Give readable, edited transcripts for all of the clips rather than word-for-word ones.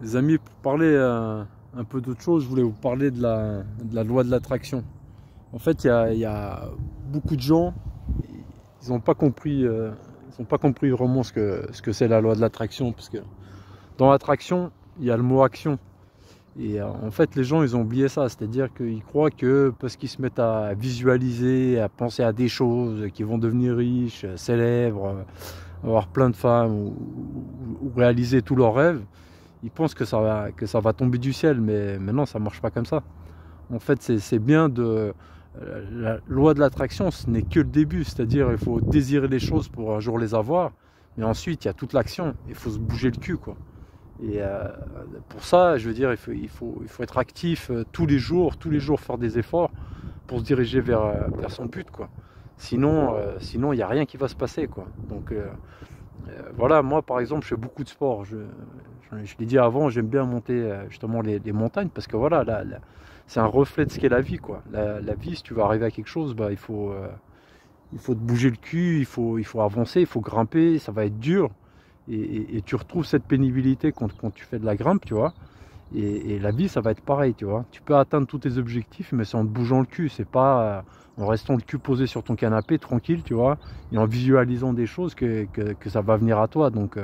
Les amis, pour parler un peu d'autre chose, je voulais vous parler de la loi de l'attraction. En fait, il y a beaucoup de gens, ils n'ont pas compris, vraiment ce que c'est la loi de l'attraction, parce que dans l'attraction, il y a le mot action. Et en fait, les gens, ils ont oublié ça, c'est-à-dire qu'ils croient que parce qu'ils se mettent à visualiser, à penser à des choses, qu'ils vont devenir riches, célèbres, avoir plein de femmes ou réaliser tous leurs rêves, ils pensent que ça va tomber du ciel, mais non, ça marche pas comme ça. En fait, c'est bien de... La loi de l'attraction, ce n'est que le début, c'est-à-dire il faut désirer les choses pour un jour les avoir, mais ensuite il y a toute l'action, il faut se bouger le cul, quoi. Et pour ça, je veux dire, il faut être actif tous les jours faire des efforts pour se diriger vers son but, quoi. Sinon, il n'y a rien qui va se passer, quoi. Donc, voilà, moi par exemple, je fais beaucoup de sport. Je l'ai dit avant, j'aime bien monter justement les montagnes parce que voilà, c'est un reflet de ce qu'est la vie, quoi. La vie, si tu veux arriver à quelque chose, bah, il faut te bouger le cul, il faut avancer, il faut grimper, ça va être dur. Et tu retrouves cette pénibilité quand tu fais de la grimpe, tu vois. Et la vie, ça va être pareil, tu vois. Tu peux atteindre tous tes objectifs, mais c'est en te bougeant le cul. C'est pas en restant le cul posé sur ton canapé, tranquille, tu vois, et en visualisant des choses que ça va venir à toi. Donc,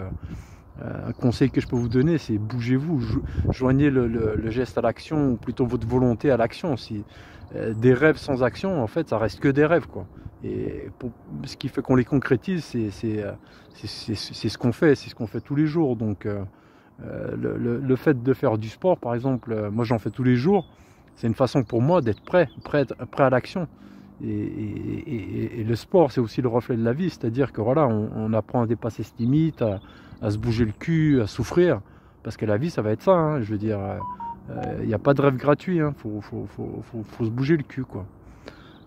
un conseil que je peux vous donner, c'est bougez-vous, joignez le geste à l'action, ou plutôt votre volonté à l'action. Si, des rêves sans action, en fait, ça reste que des rêves, quoi. Et ce qui fait qu'on les concrétise, c'est ce qu'on fait, c'est ce qu'on fait tous les jours. Donc, le fait de faire du sport, par exemple, moi j'en fais tous les jours, c'est une façon pour moi d'être prêt à l'action. Et le sport, c'est aussi le reflet de la vie, c'est-à-dire que voilà, on apprend à dépasser ses limites, à se bouger le cul, à souffrir, parce que la vie, ça va être ça, hein, je veux dire, il n'y a pas de rêve gratuit, hein, faut se bouger le cul, quoi.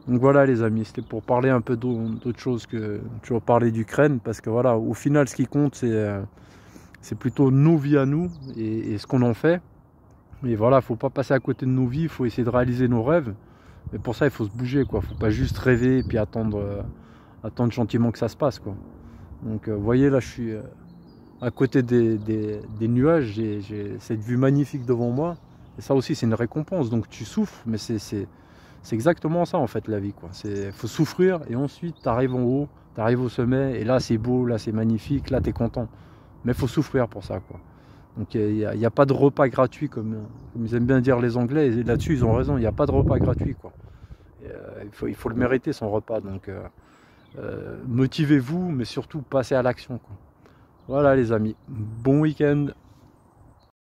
Donc voilà les amis, c'était pour parler un peu d'autre chose que toujours parler d'Ukraine, parce que voilà, au final, ce qui compte, c'est plutôt nos vies à nous et ce qu'on en fait. Et voilà, faut pas passer à côté de nos vies, il faut essayer de réaliser nos rêves. Mais pour ça, il faut se bouger, quoi. Faut pas juste rêver et puis attendre gentiment que ça se passe, quoi. Donc, vous voyez, là, je suis à côté des nuages, j'ai cette vue magnifique devant moi. Et ça aussi, c'est une récompense. Donc, tu souffres, mais c'est exactement ça, en fait, la vie, quoi. Faut souffrir et ensuite, tu arrives en haut, tu arrives au sommet, et là, c'est beau, là, c'est magnifique, là, tu es content. Mais il faut souffrir pour ça, quoi. Donc il n'y a pas de repas gratuit comme ils aiment bien dire les Anglais, et là-dessus ils ont raison, il n'y a pas de repas gratuit, quoi. Et, il faut le mériter son repas, donc motivez-vous, mais surtout passez à l'action, quoi. Voilà les amis, bon week-end.